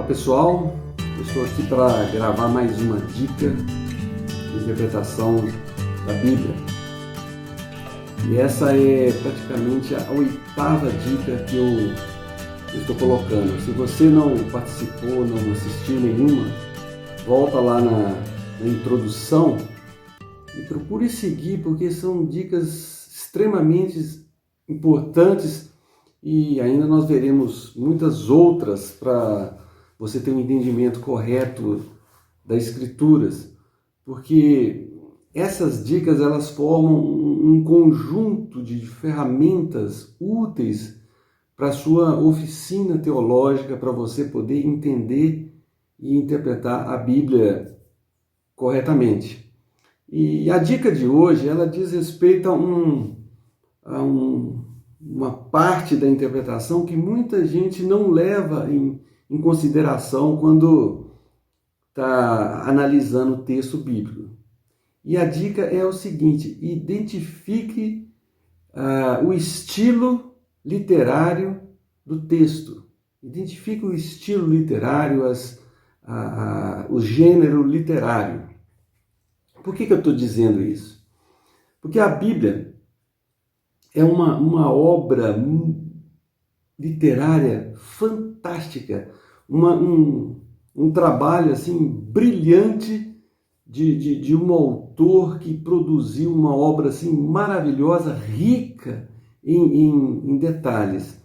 Olá pessoal, eu estou aqui para gravar mais uma dica de interpretação da Bíblia. E essa é praticamente a oitava dica que eu estou colocando. Se você não participou, não assistiu nenhuma, volta lá na introdução e procure seguir, porque são dicas extremamente importantes e ainda nós veremos muitas outras para você ter um entendimento correto das Escrituras, porque essas dicas elas formam um conjunto de ferramentas úteis para a sua oficina teológica, para você poder entender e interpretar a Bíblia corretamente. E a dica de hoje, ela diz respeito a uma parte da interpretação que muita gente não leva em consideração quando está analisando o texto bíblico. E a dica é o seguinte: identifique o estilo literário do texto. Identifique o estilo literário, o gênero literário. Por que eu estou dizendo isso? Porque a Bíblia é uma obra literária fantástica, um trabalho assim brilhante de um autor que produziu uma obra assim maravilhosa, rica em detalhes.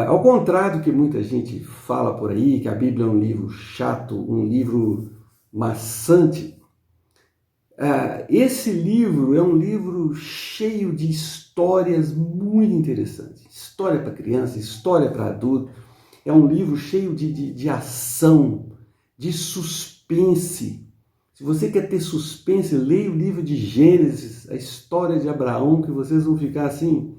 Ao contrário do que muita gente fala por aí, que a Bíblia é um livro chato, um livro maçante, esse livro é um livro cheio de histórias muito interessantes. História para criança, história para adulto. É um livro cheio de ação, de suspense. Se você quer ter suspense, leia o livro de Gênesis, a história de Abraão, que vocês vão ficar assim,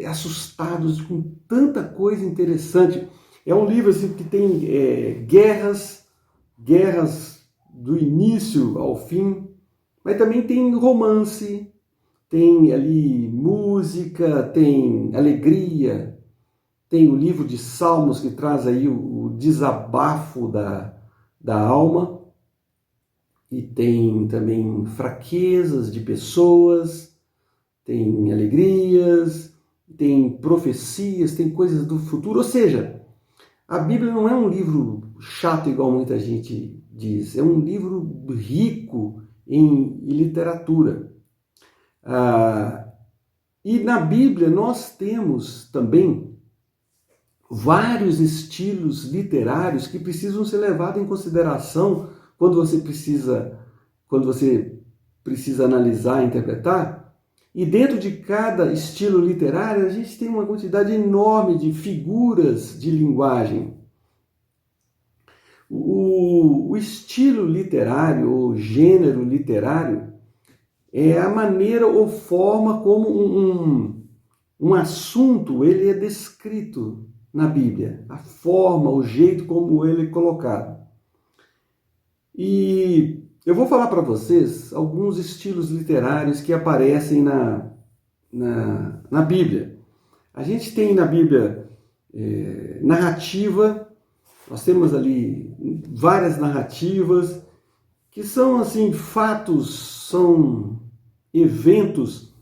assustados com tanta coisa interessante. É um livro assim, que tem guerras do início ao fim, mas também tem romance, tem ali música, tem alegria, tem o livro de Salmos que traz aí o desabafo da alma, e tem também fraquezas de pessoas, tem alegrias, tem profecias, tem coisas do futuro. Ou seja, a Bíblia não é um livro chato igual muita gente diz, é um livro rico em literatura. E na Bíblia nós temos também vários estilos literários que precisam ser levados em consideração quando você precisa analisar, interpretar. E dentro de cada estilo literário a gente tem uma quantidade enorme de figuras de linguagem. O estilo literário, ou gênero literário, é a maneira ou forma como um assunto ele é descrito na Bíblia, a forma, o jeito como ele é colocado. E eu vou falar para vocês alguns estilos literários que aparecem na Bíblia. A gente tem na Bíblia narrativa. Nós temos ali várias narrativas que são assim fatos, são eventos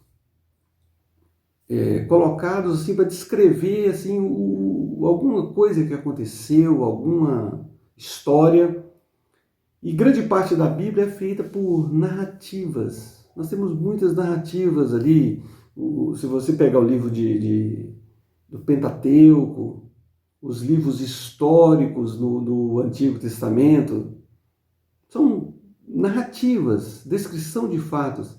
colocados assim para descrever assim alguma coisa que aconteceu, alguma história. E grande parte da Bíblia é feita por narrativas. Nós temos muitas narrativas ali. Se você pegar o livro do Pentateuco, os livros históricos no Antigo Testamento, são narrativas, descrição de fatos.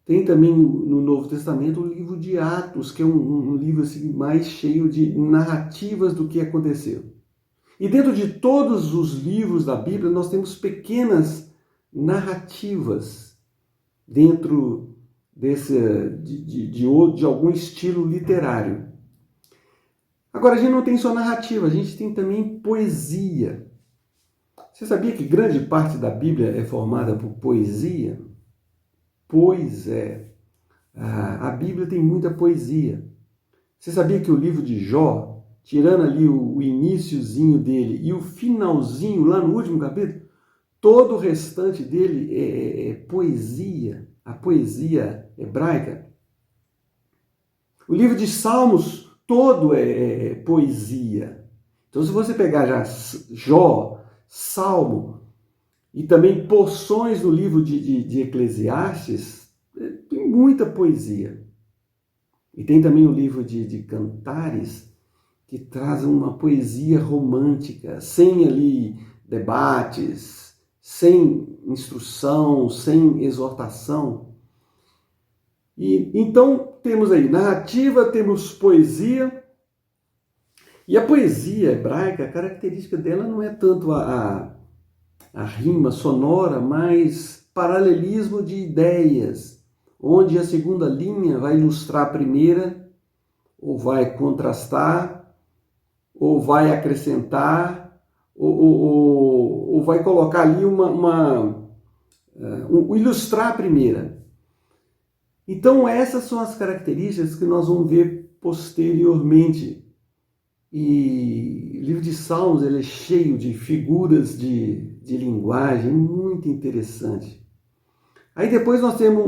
Tem também no Novo Testamento o livro de Atos, que é um livro assim, mais cheio de narrativas do que aconteceu. E dentro de todos os livros da Bíblia nós temos pequenas narrativas dentro de algum estilo literário. Agora, a gente não tem só narrativa, a gente tem também poesia. Você sabia que grande parte da Bíblia é formada por poesia? Pois é, a Bíblia tem muita poesia. Você sabia que o livro de Jó tirando ali o iniciozinho dele e o finalzinho lá no último capítulo, todo o restante dele é poesia, a poesia hebraica. O livro de Salmos todo é poesia. Então, se você pegar já Jó, Salmo e também porções do livro de Eclesiastes, tem muita poesia. E tem também o livro de Cantares, que traz uma poesia romântica, sem ali debates, sem instrução, sem exortação. E então temos aí narrativa, temos poesia. E a poesia hebraica, a característica dela não é tanto a rima sonora, mas paralelismo de ideias, onde a segunda linha vai ilustrar a primeira, ou vai contrastar, ou vai acrescentar, ou vai colocar ali ilustrar a primeira. Então essas são as características que nós vamos ver posteriormente. E o livro de Salmos ele é cheio de figuras de linguagem muito interessante. Aí depois nós temos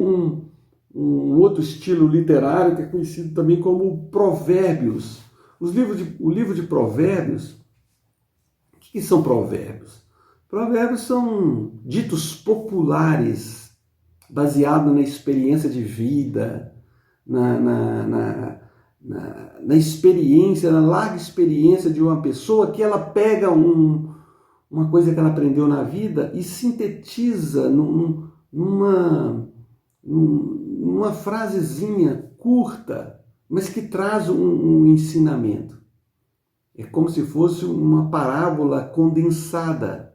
um outro estilo literário que é conhecido também como Provérbios. O livro de Provérbios, o que são provérbios? Provérbios são ditos populares, baseados na experiência de vida, na experiência, na larga experiência de uma pessoa, que ela pega uma coisa que ela aprendeu na vida e sintetiza numa frasezinha curta, mas que traz um ensinamento. É como se fosse uma parábola condensada.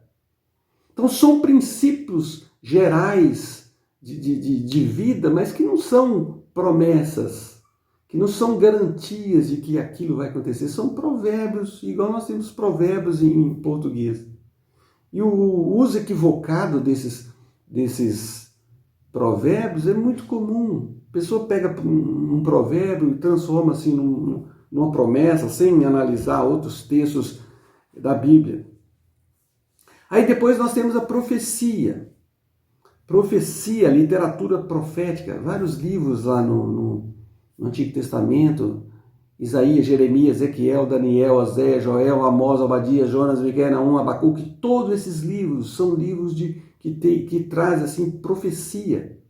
Então são princípios gerais de vida, mas que não são promessas, que não são garantias de que aquilo vai acontecer. São provérbios, igual nós temos provérbios em português. E o uso equivocado desses provérbios é muito comum. A pessoa pega um provérbio e transforma assim numa promessa, sem analisar outros textos da Bíblia. Aí depois nós temos a profecia. Profecia, literatura profética, vários livros lá no Antigo Testamento, Isaías, Jeremias, Ezequiel, Daniel, Oséias, Joel, Amós, Obadias, Jonas, Miqueias, Naum, Abacuque, todos esses livros são livros que trazem assim, profecia.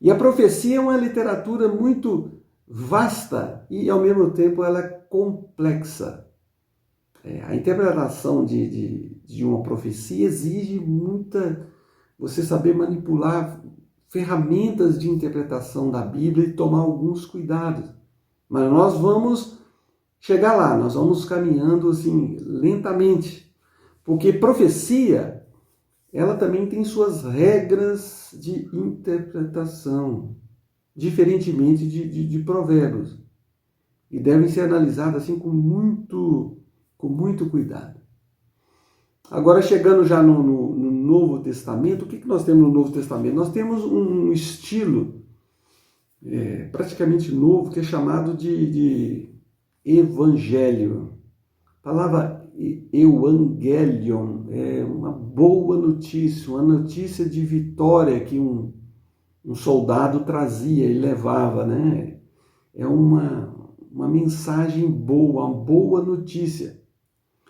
E a profecia é uma literatura muito vasta e, ao mesmo tempo, ela é complexa. A interpretação de uma profecia exige você saber manipular ferramentas de interpretação da Bíblia e tomar alguns cuidados. Mas nós vamos chegar lá, nós vamos caminhando assim lentamente, porque profecia, ela também tem suas regras de interpretação, diferentemente de provérbios, e devem ser analisadas assim com muito cuidado. Agora, chegando já no Novo Testamento, o que nós temos no Novo Testamento? Nós temos um estilo praticamente novo, que é chamado de evangelho. A palavra evangelion é uma boa notícia, uma notícia de vitória que um soldado trazia e levava, né? É uma mensagem boa, uma boa notícia.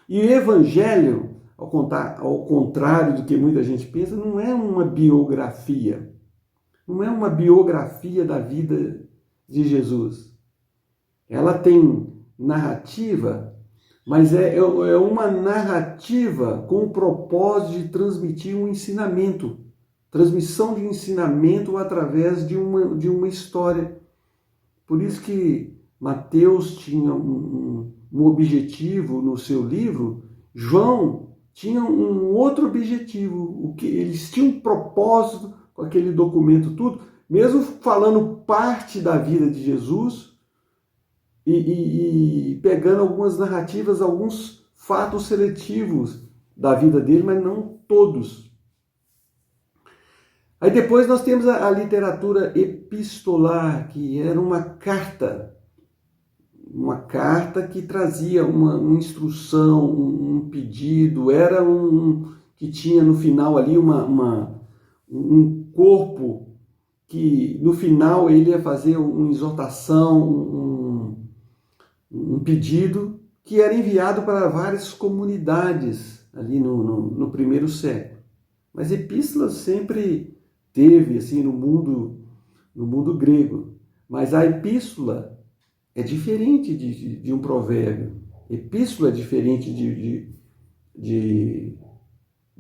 E o evangelho, ao contrário do que muita gente pensa, não é uma biografia. Não é uma biografia da vida de Jesus. Ela tem narrativa, mas é uma narrativa com o propósito de transmitir um ensinamento. Transmissão de ensinamento através de uma história. Por isso que Mateus tinha um objetivo no seu livro, João tinha um outro objetivo. Eles tinham um propósito com aquele documento tudo, mesmo falando parte da vida de Jesus e pegando algumas narrativas, alguns fatos seletivos da vida dele, mas não todos. Aí depois nós temos a literatura epistolar, que era uma carta uma carta que trazia uma instrução, um pedido, era que tinha no final ali um corpo que no final ele ia fazer uma exortação, um pedido que era enviado para várias comunidades ali no primeiro século. Mas epístola sempre teve assim no mundo grego. Mas a epístola é diferente de um provérbio. Epístola é diferente de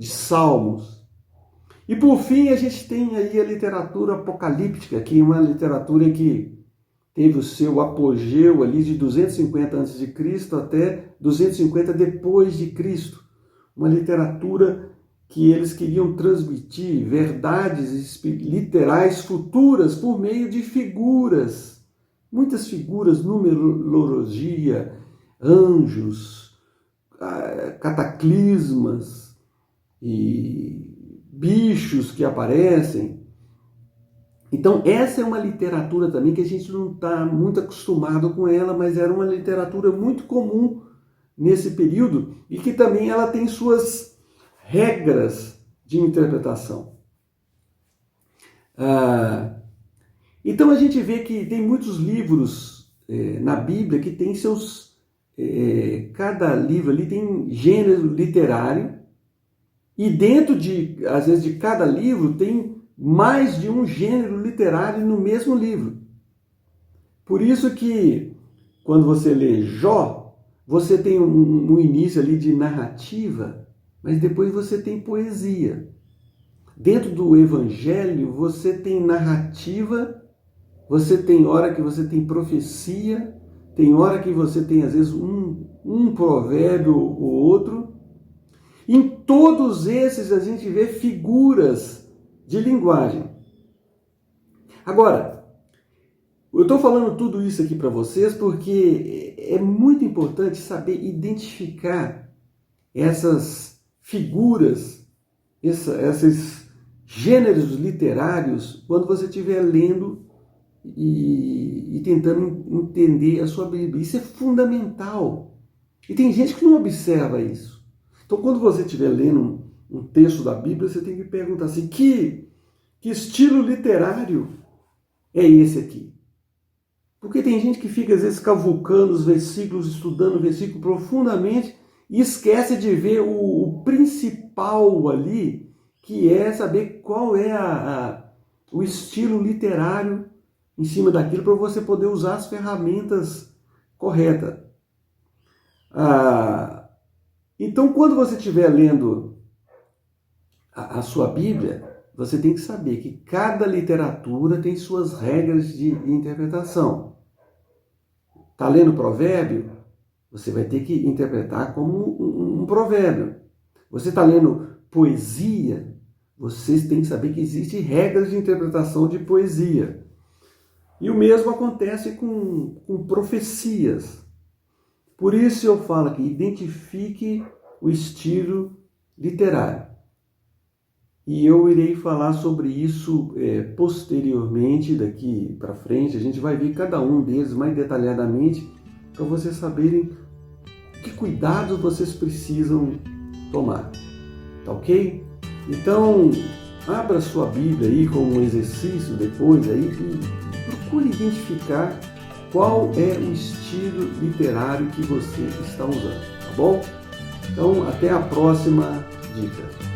salmos. E por fim a gente tem aí a literatura apocalíptica, que é uma literatura que teve o seu apogeu ali de 250 a.C. até 250 depois de Cristo. Uma literatura que eles queriam transmitir verdades literais futuras por meio de figuras. Muitas figuras, numerologia, anjos, cataclismas e bichos que aparecem. Então essa é uma literatura também que a gente não está muito acostumado com ela, mas era uma literatura muito comum nesse período e que também ela tem suas regras de interpretação. Então a gente vê que tem muitos livros na Bíblia que tem seus... cada livro ali tem gênero literário e dentro às vezes, de cada livro tem mais de um gênero literário no mesmo livro. Por isso que quando você lê Jó, você tem um início ali de narrativa, mas depois você tem poesia. Dentro do Evangelho, você tem narrativa, você tem hora que você tem profecia, tem hora que você tem, às vezes, um provérbio ou outro. Em todos esses, a gente vê figuras de linguagem. Agora, eu estou falando tudo isso aqui para vocês porque é muito importante saber identificar essas figuras, esses gêneros literários, quando você estiver lendo e tentando entender a sua Bíblia. Isso é fundamental. E tem gente que não observa isso. Então, quando você estiver lendo um texto da Bíblia, você tem que perguntar assim, que estilo literário é esse aqui? Porque tem gente que fica, às vezes, cavucando os versículos, estudando o versículo profundamente, e esquece de ver o principal ali, que é saber qual é o estilo literário em cima daquilo para você poder usar as ferramentas corretas. Então, quando você estiver lendo a sua Bíblia, você tem que saber que cada literatura tem suas regras de interpretação. Está lendo provérbio? Você vai ter que interpretar como um provérbio. Você está lendo poesia? Vocês têm que saber que existem regras de interpretação de poesia. E o mesmo acontece com profecias. Por isso eu falo aqui, identifique o estilo literário. E eu irei falar sobre isso posteriormente, daqui para frente. A gente vai ver cada um deles mais detalhadamente, para vocês saberem que cuidados vocês precisam tomar. Tá ok? Então, abra sua Bíblia aí como um exercício depois aí e procure identificar qual é o estilo literário que você está usando, tá bom? Então, até a próxima dica.